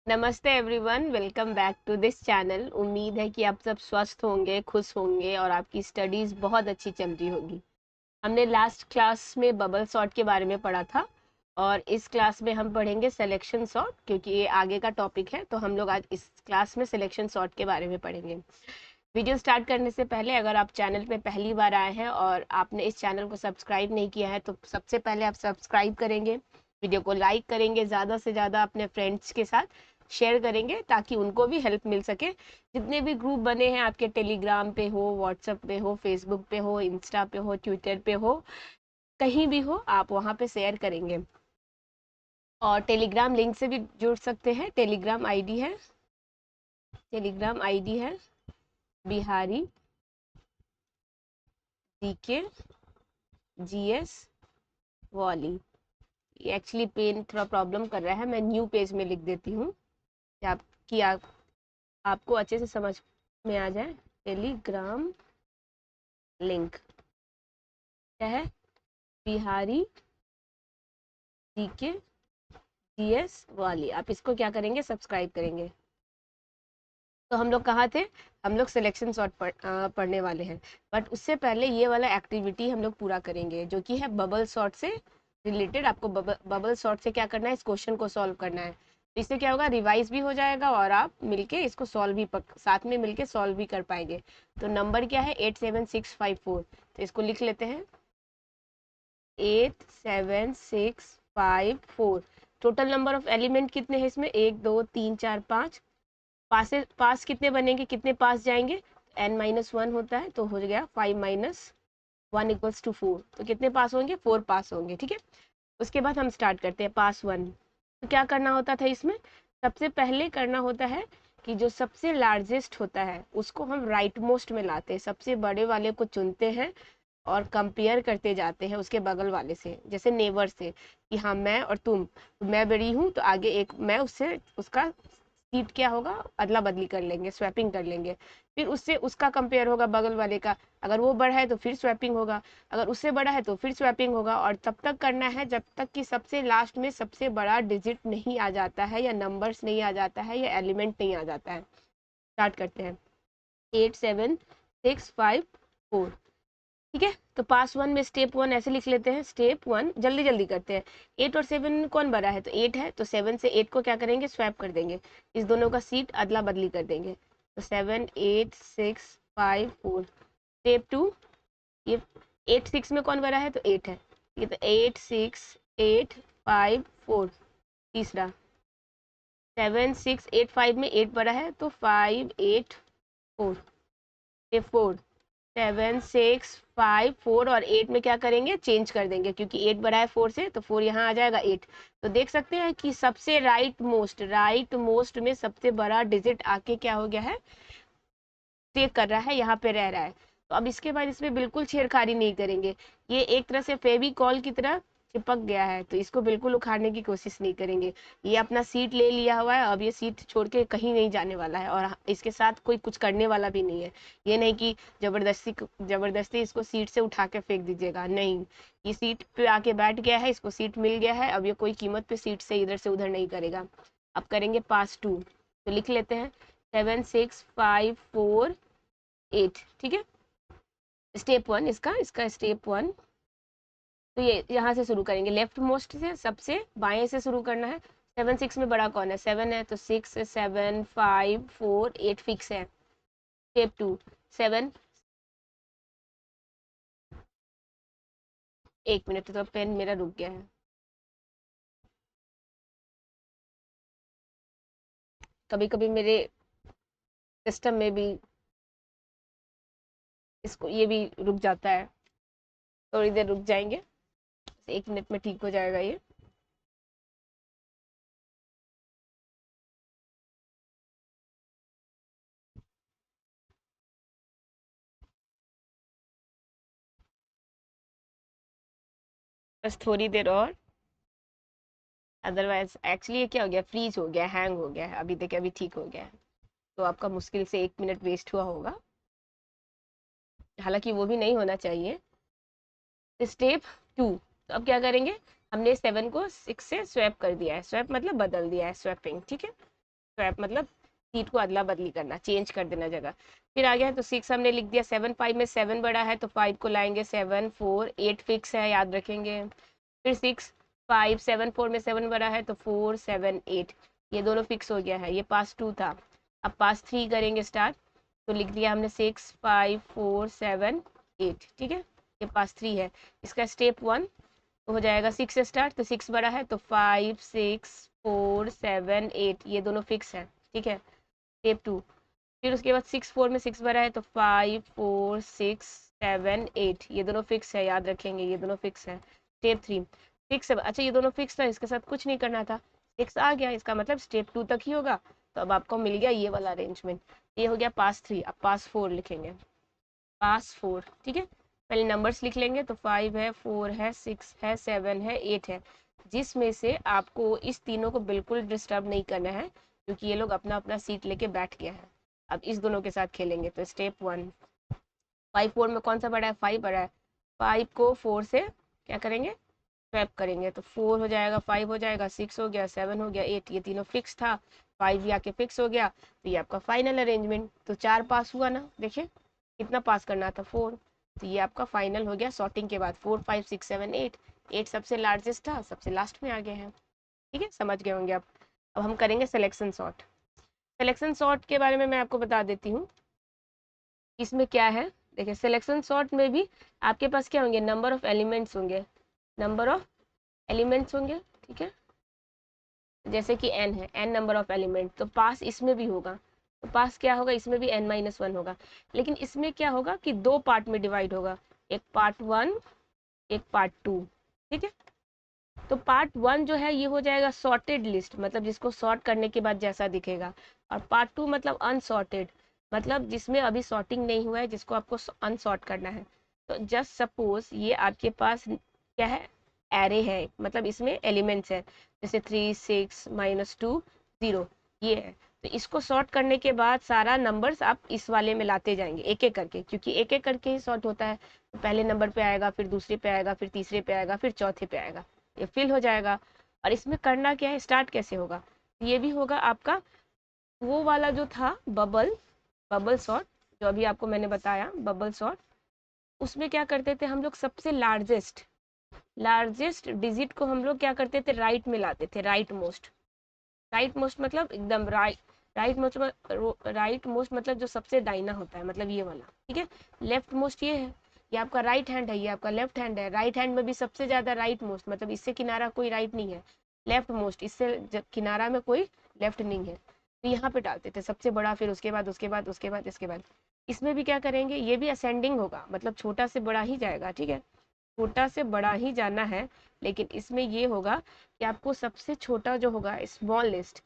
नमस्ते everyone, welcome back to this channel. उम्मीद है कि आप सब स्वस्थ होंगे, खुश होंगे और आपकी स्टडीज़ बहुत अच्छी चल रही होगी। हमने लास्ट क्लास में बबल सॉर्ट के बारे में पढ़ा था और इस क्लास में हम पढ़ेंगे सिलेक्शन सॉर्ट, क्योंकि ये आगे का टॉपिक है। तो हम लोग आज इस क्लास में सिलेक्शन सॉर्ट के बारे में पढ़ेंगे। वीडियो स्टार्ट करने से पहले अगर आप चैनल पे पहली बार आए हैं और आपने इस चैनल को सब्सक्राइब नहीं किया है तो सबसे पहले आप सब्सक्राइब करेंगे, वीडियो को लाइक करेंगे, ज़्यादा से ज़्यादा अपने फ्रेंड्स के साथ शेयर करेंगे ताकि उनको भी हेल्प मिल सके। जितने भी ग्रुप बने हैं आपके, टेलीग्राम पे हो, व्हाट्सएप पे हो, फेसबुक पे हो, इंस्टा पे हो, ट्विटर पे हो, कहीं भी हो, आप वहाँ पे शेयर करेंगे। और टेलीग्राम लिंक से भी जुड़ सकते हैं। टेलीग्राम आईडी है बिहारी जीके जीएस वॉली। ये एक्चुअली पेन थोड़ा प्रॉब्लम कर रहा है, मैं न्यू पेज में लिख देती हूँ कि आपको अच्छे से समझ में आ जाए। टेलीग्राम लिंक क्या है? बिहारी जीके जीएस वाली। आप इसको क्या करेंगे? सब्सक्राइब करेंगे। तो हम लोग कहाँ थे? हम लोग सिलेक्शन सॉर्ट पढ़ने वाले हैं, बट उससे पहले ये वाला एक्टिविटी हम लोग पूरा करेंगे जो कि है बबल सॉर्ट से रिलेटेड। आपको बबल सॉर्ट से क्या करना है? इस क्वेश्चन को सॉल्व करना है। तो इससे क्या होगा? रिवाइज भी हो जाएगा और आप मिलके इसको सॉल्व भी साथ में मिलके सॉल्व भी कर पाएंगे। तो नंबर क्या है? 87654। तो इसको लिख लेते हैं, 87654। टोटल नंबर ऑफ एलिमेंट कितने हैं इसमें? 1 2 3 4 5। पास कितने बनेंगे? कितने पास जाएंगे? n-1 होता है, तो हो गया 5 - 1 = 4। तो कितने पास होंगे? 4 पास होंगे। ठीक है, उसके बाद हम स्टार्ट करते हैं पास 1। तो क्या करना होता था इसमें? सबसे पहले करना होता है कि जो सबसे लार्जेस्ट होता है उसको हम राइट मोस्ट में लाते हैं, सबसे बड़े वाले को चुनते हैं और कंपेयर करते जाते हैं उसके बगल वाले से, जैसे नेबर से, कि हाँ मैं और तुम, मैं बड़ी हूँ तो आगे एक मैं, उससे उसका सीट क्या होगा? अदला बदली कर लेंगे, स्वैपिंग कर लेंगे। फिर उससे उसका कंपेयर होगा बगल वाले का, अगर वो बड़ा है तो फिर स्वैपिंग होगा, अगर उससे बड़ा है तो फिर स्वैपिंग होगा। और तब तक करना है जब तक कि सबसे लास्ट में सबसे बड़ा डिजिट नहीं आ जाता है, या नंबर्स नहीं आ जाता है, या एलिमेंट नहीं आ जाता है। स्टार्ट करते हैं। 87654। ठीक है, तो पास 1 में स्टेप 1 ऐसे लिख लेते हैं। स्टेप 1 जल्दी जल्दी करते हैं। 8 और 7 कौन बड़ा है? तो 8 है, तो 7 से 8 को क्या करेंगे? स्वैप कर देंगे, इस दोनों का सीट अदला बदली कर देंगे। तो 7 8 6 5 4। स्टेप 2, ये 8 6 में कौन बड़ा है? तो 8 है, ये तो 8 6 8 5 4। तीसरा 7 6 8 5 में 8 बड़ा है, तो 5 8 4। स्टेप 4, 7 6 5 4 और 8 में क्या करेंगे? चेंज कर देंगे, क्योंकि 8 बड़ा है 4 से, तो 4 यहाँ आ जाएगा 8। तो देख सकते हैं कि सबसे राइट मोस्ट में सबसे बड़ा डिजिट आके क्या हो गया है? स्टे कर रहा है, यहाँ पे रह रहा है। तो अब इसके बाद इसमें बिल्कुल छेड़खानी नहीं करेंगे। ये एक तरह से फेविकॉल की तरह चिपक गया है, तो इसको बिल्कुल उखाड़ने की कोशिश नहीं करेंगे। ये अपना सीट ले लिया हुआ है, अब ये सीट छोड़ के कहीं नहीं जाने वाला है, और इसके साथ कोई कुछ करने वाला भी नहीं है। ये नहीं कि जबरदस्ती इसको सीट से उठा के फेंक दीजिएगा, नहीं। ये सीट पे आके बैठ गया है, इसको सीट मिल गया है, अब ये कोई कीमत पे सीट से इधर से उधर नहीं करेगा। अब करेंगे पास 2। तो लिख लेते हैं 7 6 5 4 8। ठीक है, स्टेप 1 इसका स्टेप 1। तो ये यहाँ से शुरू करेंगे, लेफ्ट मोस्ट से, सबसे बाएं से शुरू करना है। 7 6 में बड़ा कौन है? 7 है, तो 6 7 5 4 8 फिक्स है। स्टेप 2, 7, 1 मिनट, तो पेन मेरा रुक गया है। कभी कभी मेरे सिस्टम में भी इसको ये भी रुक जाता है, थोड़ी देर रुक जाएंगे, 1 मिनट में ठीक हो जाएगा ये। बस थोड़ी देर और, अदरवाइज एक्चुअली ये क्या हो गया? फ्रीज हो गया, हैंग हो गया है। अभी देखिए, अभी ठीक हो गया है। तो आपका मुश्किल से 1 मिनट वेस्ट हुआ होगा, हालांकि वो भी नहीं होना चाहिए। स्टेप 2, तो अब क्या करेंगे? हमने 7 को 6 से स्वैप कर दिया है, स्वैप मतलब बदल दिया है, स्वैपिंग। ठीक है, स्वैप मतलब सीट को अदला बदली करना, चेंज कर देना जगह। फिर आ गया तो 6 हमने लिख दिया, 7 5 में 7 बड़ा है तो 5 को लाएंगे 7 4 8 फिक्स है, याद रखेंगे। फिर 6 5 7 4 में 7 बड़ा है तो 4 7 8, ये दोनों फिक्स हो गया है। ये पास 2 था, अब पास 3 करेंगे स्टार्ट, तो लिख दिया हमने 6 5 4 7 8, ठीक है, ये पास 3 है। इसका स्टेप 1 तो हो जाएगा 6 से स्टार्ट, तो 6 बड़ा है तो 5 6 4 7 8, ये दोनों फिक्स है, ठीक है। स्टेप 2, फिर उसके बाद 6 4 में 6 बड़ा है तो 5 4 6 7 8, ये दोनों फिक्स है, याद रखेंगे ये दोनों फिक्स है। स्टेप 3 6 अच्छा ये दोनों फिक्स था, इसके साथ कुछ नहीं करना था, 6 आ गया, इसका मतलब स्टेप 2 तक ही होगा। तो अब आपको मिल गया ये वाला अरेंजमेंट, ये हो गया पास 3। अब पास 4 लिखेंगे, पास 4, ठीक है। पहले नंबर्स लिख लेंगे, तो 5 है 4 है 6 है 7 है 8 है, जिसमें से आपको इस तीनों को बिल्कुल डिस्टर्ब नहीं करना है क्योंकि ये लोग अपना अपना सीट लेके बैठ गया है। अब इस दोनों के साथ खेलेंगे, तो स्टेप 1 5 4 में कौन सा बड़ा है, 5 बड़ा है, 5 को 4 से क्या करेंगे, स्वैप करेंगे, तो 4 हो जाएगा 5 हो जाएगा 6 हो गया 7 हो गया 8, ये तीनों फिक्स था, 5 भी आके फिक्स हो गया, तो ये आपका फाइनल अरेंजमेंट। तो 4 पास हुआ ना, देखिए कितना पास करना था 4, तो ये आपका फाइनल हो गया सॉर्टिंग के बाद 4 5 6 7 8, 8 सबसे लार्जेस्ट था, सबसे लास्ट में आ गए हैं, ठीक है, समझ गए होंगे आप। अब हम करेंगे सिलेक्शन सॉर्ट। सिलेक्शन सॉर्ट के बारे में मैं आपको बता देती हूँ, इसमें क्या है, देखिए सिलेक्शन सॉर्ट में भी आपके पास क्या होंगे, नंबर ऑफ एलिमेंट्स होंगे, नंबर ऑफ एलिमेंट्स होंगे, ठीक है, जैसे कि n है, n नंबर ऑफ एलिमेंट, तो पास इसमें भी होगा, तो पास क्या होगा, इसमें भी n-1 होगा, लेकिन इसमें क्या होगा कि दो पार्ट में डिवाइड होगा, एक पार्ट 1 एक पार्ट 2, ठीक है। तो पार्ट 1 जो है ये हो जाएगा सॉर्टेड लिस्ट, मतलब जिसको सॉर्ट करने के बाद जैसा दिखेगा, और पार्ट 2 मतलब अनसॉर्टेड, मतलब जिसमें अभी सॉर्टिंग नहीं हुआ है, जिसको आपको अनसॉर्ट करना है। तो जस्ट सपोज ये आपके पास क्या है, एरे है, मतलब इसमें एलिमेंट्स है, जैसे 3 6 -2 0, ये है। तो इसको सॉर्ट करने के बाद सारा नंबर्स आप इस वाले में लाते जाएंगे एक एक करके, क्योंकि एक एक करके ही सॉर्ट होता है, तो पहले नंबर पे आएगा, फिर दूसरे पे आएगा, फिर तीसरे पे आएगा, फिर चौथे पे आएगा, ये फिल हो जाएगा। और इसमें करना क्या है, स्टार्ट कैसे होगा, ये भी होगा आपका वो वाला जो था बबल, बबल सॉर्ट, जो अभी आपको मैंने बताया बबल सॉर्ट, उसमें क्या करते थे हम लोग, सबसे लार्जेस्ट लार्जेस्ट डिजिट को हम लोग क्या करते थे, राइट में लाते थे, राइट मोस्ट, राइट मोस्ट मतलब एकदम राइट, राइट मोस्ट मतलब जो सबसे दाहिना होता है, मतलब ये वाला, ठीक है। लेफ्ट मोस्ट ये है, ये आपका राइट हैंड है, ये आपका लेफ्ट हैंड है, राइट हैंड में भी सबसे ज्यादा राइट मोस्ट, मतलब इससे किनारा कोई राइट नहीं है, लेफ्ट मोस्ट इससे किनारा में कोई लेफ्ट नहीं है, तो यहाँ पे डालते थे सबसे बड़ा, फिर उसके बाद उसके बाद उसके बाद इसके बाद। इसमें भी क्या करेंगे, ये भी असेंडिंग होगा, मतलब छोटा से बड़ा ही जाएगा, ठीक है, छोटा से बड़ा ही जाना है, लेकिन इसमें ये होगा कि आपको सबसे छोटा जो होगा स्मॉल लिस्ट,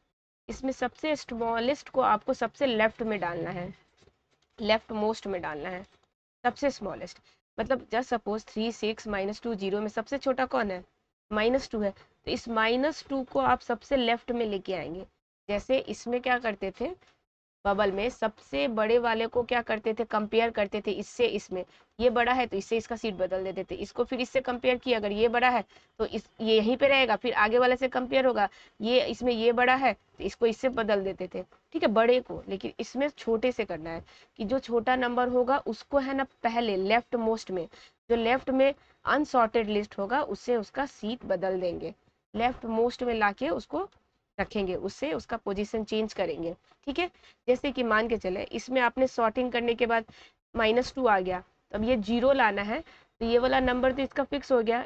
इसमें सबसे स्मॉलेस्ट को आपको सबसे लेफ्ट में डालना है, लेफ्ट मोस्ट में डालना है, सबसे स्मॉलेस्ट, मतलब जस्ट सपोज 3 6 -2 0 में सबसे छोटा कौन है, -2 है, तो इस -2 को आप सबसे लेफ्ट में लेके आएंगे। जैसे इसमें क्या करते थे, बबल में सबसे बड़े वाले को क्या करते थे, कंपेयर करते थे इससे, इसमें ये बड़ा है तो इससे इसका सीट बदल देते थे, इसको फिर इससे कंपेयर किया, अगर ये बड़ा है तो इस ये यहीं पे रहेगा, फिर आगे वाले से कंपेयर होगा, ये इसमें ये बड़ा है तो इसको इससे बदल देते थे, ठीक है, बड़े को। लेकिन इसमें छोटे से करना है कि जो छोटा नंबर होगा उसको है ना पहले लेफ्ट मोस्ट में, जो लेफ्ट में अनसॉर्टेड लिस्ट होगा उससे उसका सीट बदल देंगे, लेफ्ट मोस्ट में लाके उसको रखेंगे, उससे उसका पोजीशन चेंज करेंगे, ठीक है। जैसे कि मान के चले इसमें आपने सॉर्टिंग करने के बाद -2 आ गया, तो अब ये 0 लाना है, तो ये वाला नंबर तो इसका फिक्स हो गया,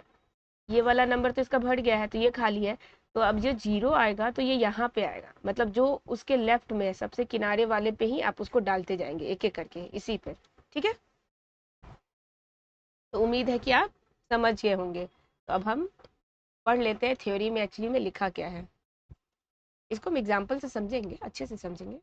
ये वाला नंबर तो इसका बढ़ गया है, तो ये खाली है, तो अब जो 0 आएगा तो ये यहाँ पे आएगा, मतलब जो उसके लेफ्ट में है सबसे किनारे वाले पे ही आप उसको डालते जाएंगे एक एक करके इसी पे, ठीक है। तो उम्मीद है कि आप समझ गए होंगे। तो अब हम पढ़ लेते हैं थ्योरी में एक्चुअली में लिखा क्या है, इसको हम एग्जाम्पल से समझेंगे, अच्छे से समझेंगे।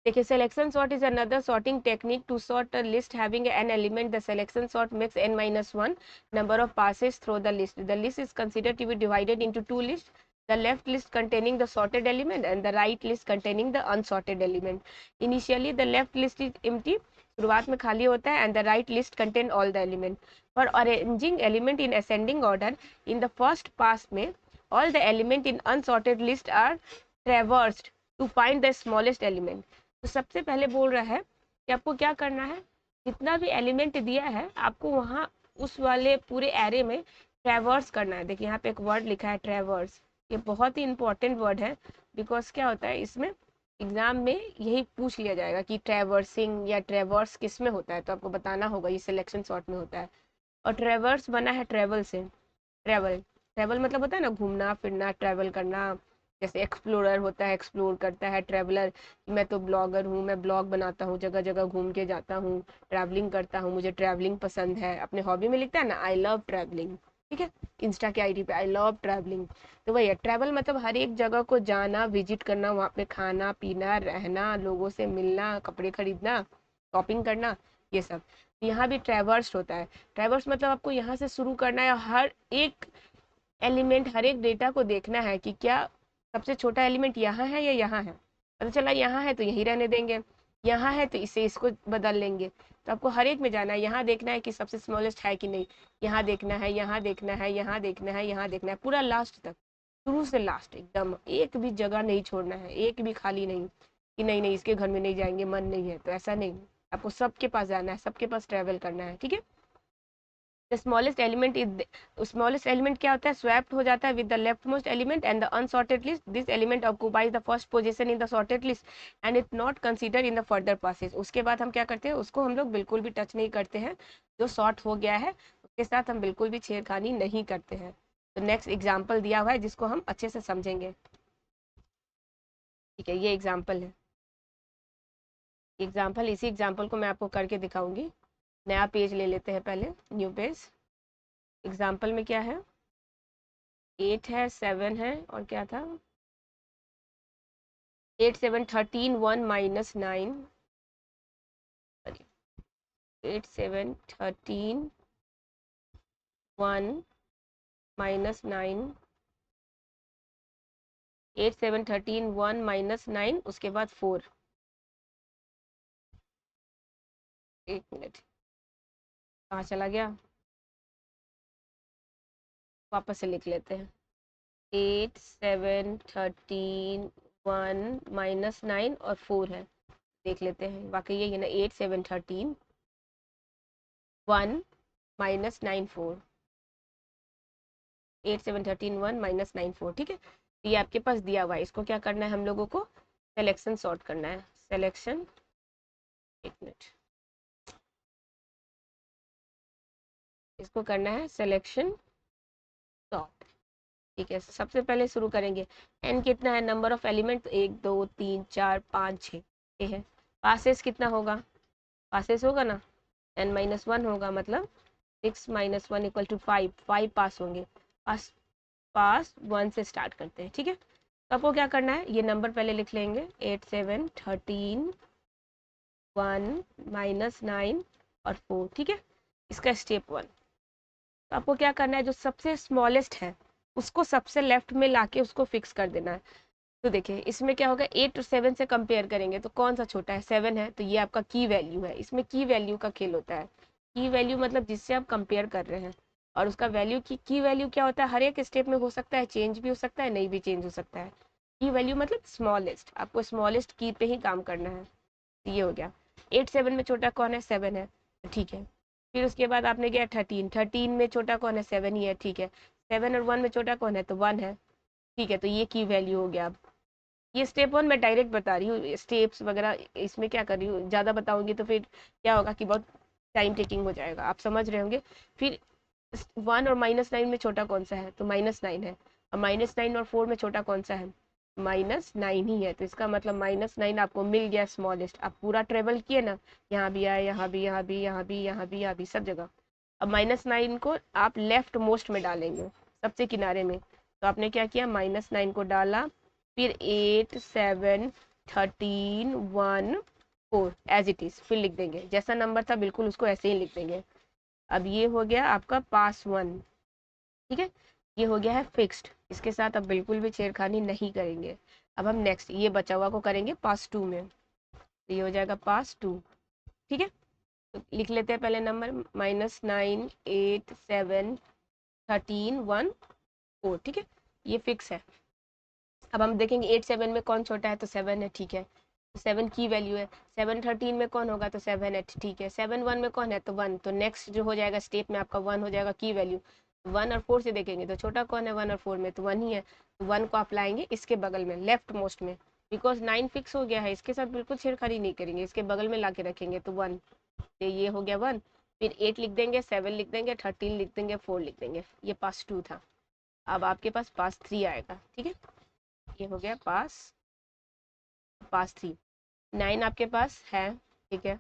देखिए, selection sort is another sorting technique to sort a list having n element. The selection sort makes n-1 number of passes through the list. The list is considered to be divided into two lists, the left list containing the sorted element and the right list containing the unsorted element. Initially the left list is empty, शुरुआत में खाली होता है, and the right list contain all the element. For arranging element in ascending order, in the first pass में all the element in unsorted list are traversed to find the smallest element. तो सबसे पहले बोल रहा है कि आपको क्या करना है, जितना भी एलिमेंट दिया है आपको वहाँ उस वाले पूरे एरे में ट्रैवर्स करना है। देखिए यहाँ पे एक वर्ड लिखा है ट्रैवर्स, ये बहुत ही इंपॉर्टेंट वर्ड है, बिकॉज क्या होता है इसमें एग्जाम में यही पूछ लिया जाएगा कि ट्रैवर्सिंग या ट्रैवर्स किस में होता है, तो आपको बताना होगा, ये सिलेक्शन सॉर्ट में होता है। और ट्रैवर्स बना है ट्रैवल से। ट्रैवल, ट्रैवल मतलब होता है ना घूमना फिरना, ट्रैवल करना। जैसे एक्सप्लोरर होता है, एक्सप्लोर करता है। ट्रैवलर, मैं तो ब्लॉगर हूँ, मैं ब्लॉग बनाता हूँ, जगह जगह घूम के जाता हूँ, ट्रैवलिंग करता हूँ, मुझे ट्रैवलिंग पसंद है। अपने हॉबी में लिखता है ना आई लव ट्रैवलिंग, ठीक है, इंस्टा के आईडी पे आई लव ट्रैवलिंग। तो वही है ट्रैवल, मतलब हर एक जगह को जाना, विजिट करना, वहाँ पे खाना पीना, रहना, लोगों से मिलना, कपड़े खरीदना, शॉपिंग करना, ये सब। यहाँ भी ट्रैवर्स होता है। ट्रैवर्स मतलब आपको यहाँ से शुरू करना है, हर एक एलिमेंट, हर एक डेटा को देखना है कि क्या सबसे छोटा एलिमेंट यहाँ है या यहाँ है। पता चला यहाँ है तो यही रहने देंगे, यहाँ है तो इसे इसको बदल लेंगे। तो आपको हर एक में जाना है, यहाँ देखना है कि सबसे स्मॉलेस्ट है कि नहीं, यहाँ देखना है, यहाँ देखना है, यहाँ देखना है, यहाँ देखना है, पूरा लास्ट तक, शुरू से लास्ट एकदम, एक भी जगह नहीं छोड़ना है, एक भी खाली नहीं कि नहीं नहीं इसके घर में नहीं जाएंगे, मन नहीं है, तो ऐसा नहीं। आपको सबके पास जाना है, सबके पास ट्रेवल करना है, ठीक है। The smallest element is, smallest element क्या होता है, स्वैप्ड हो जाता है with the leftmost element and the unsorted list. This element occupies the first position in the sorted list and it not consider in the further passes. उसके बाद हम क्या करते हैं, उसको हम लोग बिल्कुल भी टच नहीं करते हैं, जो सॉर्ट हो गया है उसके साथ हम बिल्कुल भी छेड़खानी नहीं करते हैं। तो नेक्स्ट एग्जाम्पल दिया हुआ है जिसको हम अच्छे से समझेंगे, ठीक है। ये एग्जाम्पल है, एग्जाम्पल, इसी एग्जाम्पल को मैं आपको करके दिखाऊंगी। नया पेज ले लेते हैं पहले, न्यू पेज। एग्जाम्पल में क्या है, 8 है, 7 है, और क्या था, 8 7 13 1 माइनस 9, 8 7 13 1 माइनस 9, 8 7 13 1 माइनस 9, उसके बाद 4। एक मिनट, कहाँ चला गया, वापस से लिख लेते हैं। 8 7 13 1 माइनस 9 और 4 है, देख लेते हैं वाकई ये ना, 8 7 13 1 माइनस 9 4, 8 7 13 1 माइनस 9 4, ठीक है। ये आपके पास दिया हुआ है, इसको क्या करना है हम लोगों को, सिलेक्शन सॉर्ट करना है। सिलेक्शन, एक मिनट, इसको करना है सिलेक्शन सॉर्ट, ठीक है। सबसे पहले शुरू करेंगे, एन कितना है, नंबर ऑफ एलिमेंट 1 2 3 4 5 6 ये है। पासेस कितना होगा, पासेस होगा ना, एन माइनस 1 होगा, मतलब 6 माइनस 1 इक्वल टू 5, 5 पास होंगे। पास, पास 1 से स्टार्ट करते हैं, ठीक है। तो आपको क्या करना है, ये नंबर पहले लिख लेंगे, 8 7 13 1 माइनस 9 और 4, ठीक है। इसका स्टेप 1, तो आपको क्या करना है, जो सबसे स्मॉलेस्ट है उसको सबसे लेफ्ट में लाके उसको फिक्स कर देना है। तो देखिए इसमें क्या होगा, 8 और 7 से कंपेयर करेंगे तो कौन सा छोटा है, 7 है, तो ये आपका की वैल्यू है। इसमें की वैल्यू का खेल होता है। की वैल्यू मतलब जिससे आप कंपेयर कर रहे हैं, और उसका वैल्यू की वैल्यू क्या होता है, हर एक स्टेप में हो सकता है, चेंज भी हो सकता है, नहीं भी चेंज हो सकता है। की वैल्यू मतलब स्मॉलेस्ट, आपको स्मॉलेस्ट की पे ही काम करना है। तो ये हो गया, 8 7 में छोटा कौन है, 7 है, ठीक है। फिर उसके बाद आपने किया 13, 13 में छोटा कौन है, 7 ही है, ठीक है। 7 और 1 में छोटा कौन है, तो 1 है, ठीक है। तो ये की वैल्यू हो गया। अब ये स्टेप 1 मैं डायरेक्ट बता रही हूँ, स्टेप्स वगैरह इसमें क्या कर रही हूँ, ज़्यादा बताऊंगी तो फिर क्या होगा कि बहुत टाइम टेकिंग हो जाएगा, आप समझ रहे होंगे। फिर 1 और माइनस 9 में छोटा कौन सा है, तो माइनस 9 है। और माइनस 9 और 4 में छोटा कौन सा है, माइनस 9 ही है। तो इसका मतलब माइनस 9 आपको मिल गया स्मॉलेस्ट। आप पूरा ट्रेवल किए ना, यहाँ भी आए, यहाँ भी, यहाँ भी, यहाँ भी, यहाँ भी, यहाँ भी, सब जगह। अब माइनस 9 को आप लेफ्ट मोस्ट में डालेंगे, सबसे किनारे में। तो आपने क्या किया, माइनस 9 को डाला, फिर 8 7 13 1 4 एज इट इज, फिर लिख देंगे जैसा नंबर था बिल्कुल उसको ऐसे ही लिख देंगे। अब ये हो गया आपका पास 1, ठीक है। ये हो गया है फिक्स्ड, इसके साथ अब बिल्कुल भी छेड़खानी नहीं करेंगे। अब हम नेक्स्ट ये बचा हुआ को करेंगे पास 2 में, तो ये हो जाएगा पास 2, ठीक है। तो लिख लेते हैं पहले नंबर, माइनस 9 8 7 13 1 4, ठीक है, ये फिक्स है। अब हम देखेंगे 8 7 में कौन छोटा है, तो 7 है, ठीक है, तो 7 की वैल्यू है। 7 13 में कौन होगा, तो 7 है, ठीक है। 7 1 में कौन है, तो 1, तो नेक्स्ट जो हो जाएगा स्टेप में आपका 1 हो जाएगा की वैल्यू। 1 और 4 से देखेंगे तो छोटा कौन है, 1 और 4 में, तो 1 ही है, तो 1 को आप लाएंगे इसके बगल में लेफ्ट मोस्ट में, बिकॉज 9 फिक्स हो गया है, इसके साथ बिल्कुल छेड़खानी नहीं करेंगे, इसके बगल में ला के रखेंगे, तो 1, तो ये हो गया 1, फिर 8 लिख देंगे, 7 लिख देंगे, 13 लिख देंगे, 4 लिख देंगे, ये पास 2 था। अब आपके पास पास 3 आएगा, ठीक है, ये हो गया पास पास 3। 9 आपके पास है, ठीक है,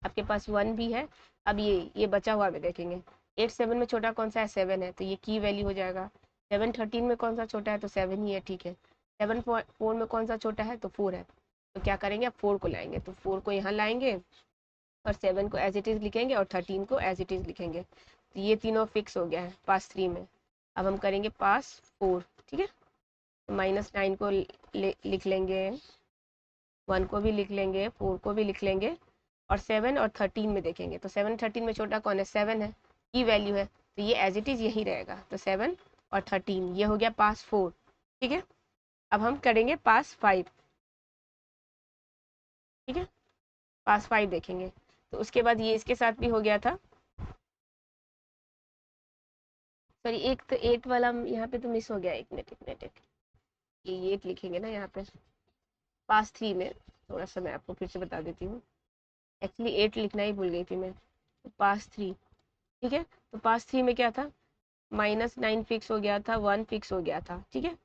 आपके पास 1 भी है। अब ये बचा हुआ में देखेंगे, 8 7 में छोटा कौन सा है, 7 है, तो ये की वैल्यू हो जाएगा। 7 13 में कौन सा छोटा है, तो 7 ही है, ठीक है। 7 4 में कौन सा छोटा है, तो 4 है, तो क्या करेंगे, अब 4 को लाएंगे, तो 4 को यहाँ लाएंगे और 7 को एज इट इज़ लिखेंगे और 13 को एज इट इज़ लिखेंगे, तो ये तीनों फिक्स हो गया है पास 3 में। अब हम करेंगे पास 4, ठीक है, तो -9 को लिख लेंगे, 1 को भी लिख लेंगे, 4 को भी लिख लेंगे, और 7 और 13 में देखेंगे, तो 7 13 में छोटा कौन है, 7 है, की वैल्यू है, तो ये एज इट इज़ यही रहेगा, तो 7 और 13, ये हो गया पास 4, ठीक है। अब हम करेंगे पास 5, ठीक है, पास 5 देखेंगे, तो उसके बाद ये इसके साथ भी हो गया था, सॉरी एक तो 8 वाला यहाँ पे तो मिस हो गया, एक मिनट एक मिनट, ये 8 लिखेंगे ना यहाँ पे पास 3 में, थोड़ा सा मैं आपको फिर से बता देती हूँ, एक्चुअली 8 लिखना ही भूल गई थी मैं, तो पास 3, ठीक है, तो पास 3 में क्या था, -9 फिक्स हो गया था, 1 फिक्स हो गया था, ठीक है,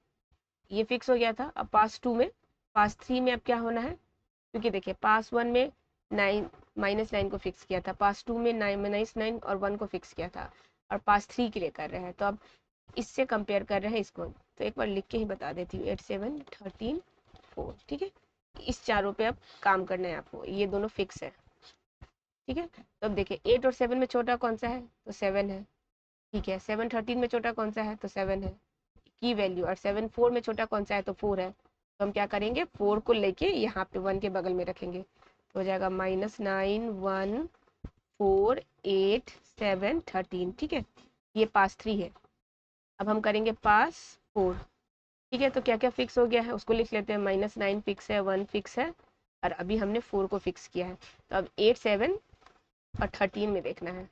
ये फिक्स हो गया था। अब पास 2 में, पास 3 में अब क्या होना है, क्योंकि देखिए पास 1 में 9 -9 को फिक्स किया था, पास 2 में 9 और 1 को फिक्स किया था, और पास 3 के लिए कर रहे हैं, तो अब इससे कंपेयर कर रहे हैं इसको, तो एक बार लिख के ही बता देती हूँ, 8 7 13 4, ठीक है, इस चारों पे अब काम करना है आपको, ये दोनों फिक्स है, ठीक है। तो अब देखिए 8 और 7 में छोटा कौन सा है, तो 7 है, ठीक है। 7 13 में छोटा कौन सा है, तो 7 है, की वैल्यू, और 7 4 में छोटा कौन सा है, तो 4 है, तो हम क्या करेंगे, 4 को लेके यहाँ पे 1 के बगल में रखेंगे, तो हो जाएगा -9 1 4 8 7 13, ठीक है, ये पास 3 है। अब हम करेंगे पास 4, ठीक है, तो क्या क्या फिक्स हो गया है उसको लिख लेते हैं, -9 फिक्स है, 1 फिक्स है, और अभी हमने 4 को फिक्स किया है, तो अब 8 7 और 13 में देखना है,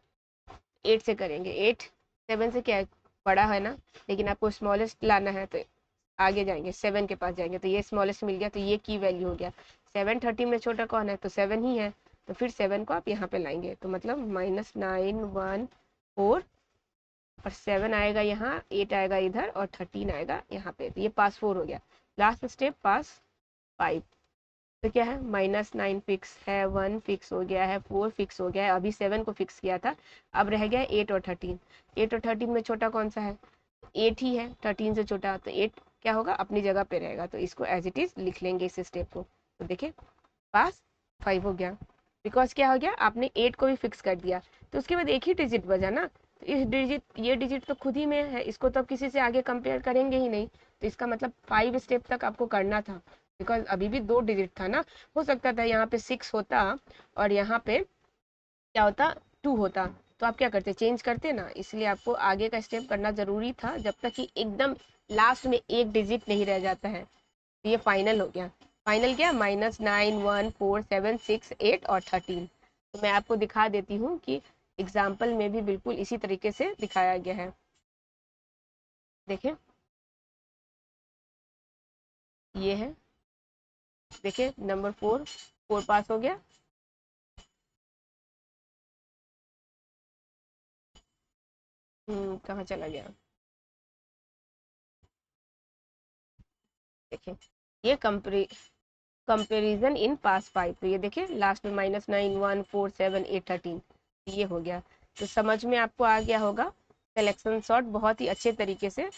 8 से करेंगे, 8 7 से क्या है, बड़ा है ना, लेकिन आपको स्मॉलेस्ट लाना है, तो आगे जाएंगे 7 के पास जाएंगे, तो ये स्मॉलेस्ट मिल गया, तो ये की वैल्यू हो गया। 7 13 में छोटा कौन है, तो 7 ही है, तो फिर 7 को आप यहाँ पे लाएंगे, तो मतलब -9 1 4, और 7 आएगा यहाँ, 8 आएगा इधर, और 13 आएगा यहाँ पे, तो ये पास 4 हो गया। लास्ट स्टेप पास 5, तो क्या है, -9 फिक्स है, 1 फिक्स हो गया है, 4 फिक्स हो गया है, अभी 7 को फिक्स किया था, अब रह गया 8 और 13। 8 और 13 में छोटा कौन सा है, 8 ही है, 13 से छोटा, तो 8 क्या होगा, अपनी जगह पे रहेगा, तो इसको एज इट इज लिख लेंगे इस स्टेप को, तो देखिए पास 5 हो गया, बिकॉज क्या हो गया, आपने 8 को भी फिक्स कर दिया, तो उसके बाद एक ही डिजिट बचा ना, तो इस डिजिट, ये डिजिट तो खुद ही में है, इसको तो अब किसी से आगे कंपेयर करेंगे ही नहीं, तो इसका मतलब 5 स्टेप तक आपको करना था, बिकॉज अभी भी 2 डिजिट था ना, हो सकता था यहाँ पे 6 होता और यहाँ पे क्या होता, 2 होता, तो आप क्या करते, चेंज करते ना, इसलिए आपको आगे का स्टेप करना जरूरी था, जब तक कि एकदम लास्ट में एक डिजिट नहीं रह जाता है, तो ये फाइनल हो गया। फाइनल क्या, -9 1 4 7 6 8 और 13, तो मैं आपको दिखा देती हूँ कि एग्जाम्पल में भी बिल्कुल इसी तरीके से दिखाया गया है, देखिए ये है, देखिए नंबर 4 पास हो गया, कहाँ चला गया, देखिए ये कंपेरिजन इन पास 5, तो ये देखिए लास्ट में -9 1 4 7 8 13, ये हो गया, तो समझ में आपको आ गया होगा सिलेक्शन सॉर्ट बहुत ही अच्छे तरीके से।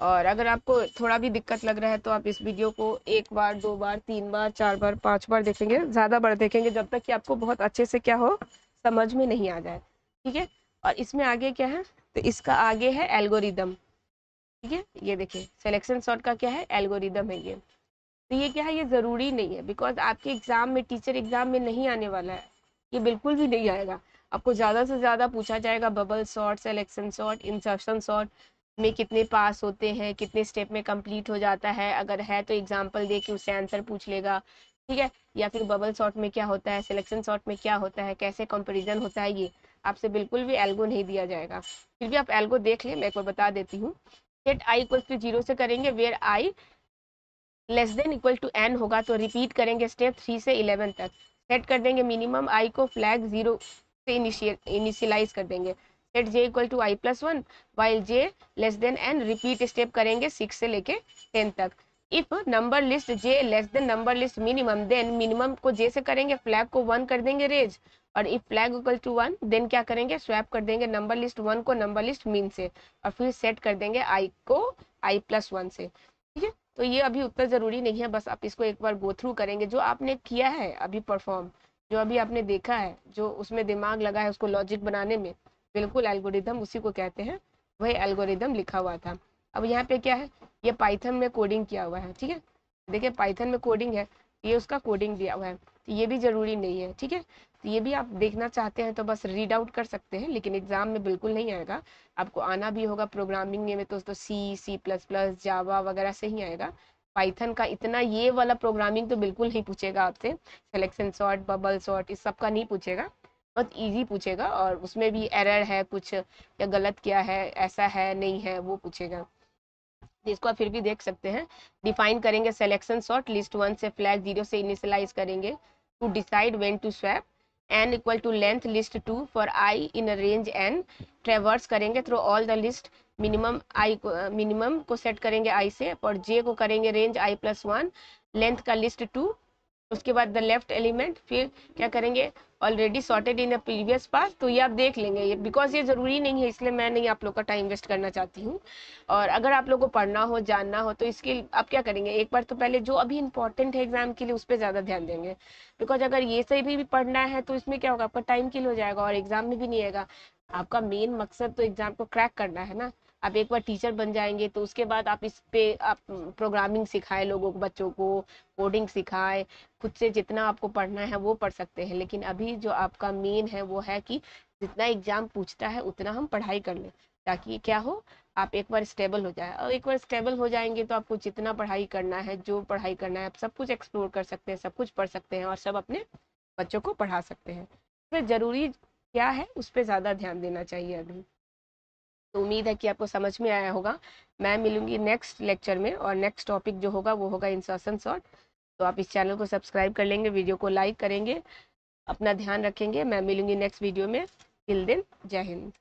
और अगर आपको थोड़ा भी दिक्कत लग रहा है तो आप इस वीडियो को 1 बार 2 बार 3 बार 4 बार 5 बार देखेंगे, ज़्यादा बार देखेंगे, जब तक कि आपको बहुत अच्छे से क्या हो, समझ में नहीं आ जाए, ठीक है। और इसमें आगे क्या है, तो इसका आगे है एल्गोरिदम, ठीक है, ये देखिए सिलेक्शन सॉर्ट का क्या है, एल्गोरिदम है ये, तो ये क्या है, ये ज़रूरी नहीं है, बिकॉज आपके एग्जाम में, टीचर एग्जाम में नहीं आने वाला है, ये बिल्कुल भी नहीं आएगा, आपको ज़्यादा से ज़्यादा पूछा जाएगा bubble sort, selection sort, insertion sort, में कितने पास होते हैं, कितने स्टेप में कंप्लीट हो जाता है, अगर है तो एग्जांपल दे के उससे आंसर पूछ लेगा, ठीक है। या फिर बबल सॉर्ट में क्या होता है, सिलेक्शन सॉर्ट में क्या होता है, कैसे कंपैरिजन होता है, ये आपसे बिल्कुल भी एल्गो नहीं दिया जाएगा। फिर भी आप एल्गो देख ले, मैं एक बार बता देती हूँ। सेट आई इक्वल टू 0 से करेंगे, where i less than equal to n होगा तो रिपीट करेंगे स्टेप 3 से 11 तक। सेट कर देंगे मिनिमम आई को फ्लैग 0 से इनिशियलाइज कर देंगे। Set j equal to i plus 1 while j less than n, repeat step करेंगे 6 से लेके 10 तक। If number list j less than number list minimum, then minimum को j से करेंगे, फ्लैग को 1 कर देंगे रेज, और if flag equal to 1 then क्या करेंगे, स्वैप कर देंगे नंबर लिस्ट 1 को नंबर लिस्ट मीन से, और फिर सेट कर देंगे आई को आई प्लस 1 से, ठीक है। तो ये अभी उतना ज़रूरी नहीं है, बस आप इसको एक बार गो थ्रू करेंगे, जो आपने किया है अभी परफॉर्म, जो अभी आपने देखा है, जो उसमें दिमाग लगा है उसको लॉजिक बनाने में, बिल्कुल एल्गोरिदम उसी को कहते हैं, वही एल्गोरिदम लिखा हुआ था। अब यहाँ पे क्या है, ये पाइथन में कोडिंग किया हुआ है, ठीक है। देखिए पाइथन में कोडिंग है, ये उसका कोडिंग दिया हुआ है, तो ये भी ज़रूरी नहीं है, ठीक है। तो ये भी आप देखना चाहते हैं तो बस रीड आउट कर सकते हैं, लेकिन एग्जाम में बिल्कुल नहीं आएगा। आपको आना भी होगा प्रोग्रामिंग में तो C++, जावा वगैरह से ही आएगा। पाइथन का इतना ये वाला प्रोग्रामिंग तो बिल्कुल नहीं पूछेगा आपसे, सिलेक्शन सॉर्ट, बबल सॉर्ट, इस सब का नहीं पूछेगा, बहुत इजी पूछेगा, और उसमें भी एरर है कुछ या गलत क्या है, ऐसा है नहीं है, वो पूछेगा। इसको आप फिर भी देख सकते हैं। डिफाइन करेंगे सिलेक्शन सॉर्ट, लिस्ट 1 से फ्लैग 0 से इनिशियलाइज करेंगे, to decide when to swap, n equal to length list 2 for i in range n, traverse करेंगे through all the list, minimum को सेट करेंगे i से, और j को करेंगे रेंज i प्लस 1, लेंथ का लिस्ट 2, उसके बाद द लेफ्ट एलिमेंट, फिर क्या करेंगे, already sorted in the previous pass. तो ये आप देख लेंगे, ये बिकॉज ये ज़रूरी नहीं है, इसलिए मैं नहीं आप लोग का टाइम वेस्ट करना चाहती हूँ। और अगर आप लोग को पढ़ना हो, जानना हो, तो इसके आप क्या करेंगे, एक बार तो पहले जो अभी इंपॉर्टेंट है एग्जाम के लिए उस पर ज़्यादा ध्यान देंगे, बिकॉज अगर ये सही भी पढ़ना है तो इसमें क्या होगा, आपका टाइम किल हो जाएगा और एग्जाम में भी नहीं आएगा। आपका मेन मकसद तो एग्जाम को क्रैक करना है ना। आप एक बार टीचर बन जाएंगे तो उसके बाद आप इस पे आप प्रोग्रामिंग सिखाए लोगों को, बच्चों को कोडिंग सिखाए, खुद से जितना आपको पढ़ना है वो पढ़ सकते हैं। लेकिन अभी जो आपका मेन है वो है कि जितना एग्जाम पूछता है उतना हम पढ़ाई कर लें, ताकि क्या हो, आप एक बार स्टेबल हो जाए, और एक बार स्टेबल हो जाएंगे तो आपको जितना पढ़ाई करना है, जो पढ़ाई करना है, आप सब कुछ एक्सप्लोर कर सकते हैं, सब कुछ पढ़ सकते हैं, और सब अपने बच्चों को पढ़ा सकते हैं। तो ज़रूरी क्या है उस पर ज़्यादा ध्यान देना चाहिए अभी। तो उम्मीद है कि आपको समझ में आया होगा। मैं मिलूंगी नेक्स्ट लेक्चर में, और नेक्स्ट टॉपिक जो होगा वो होगा इंसर्शन सॉर्ट। तो आप इस चैनल को सब्सक्राइब कर लेंगे, वीडियो को लाइक करेंगे, अपना ध्यान रखेंगे। मैं मिलूंगी नेक्स्ट वीडियो में। टिल देन, जय हिंद।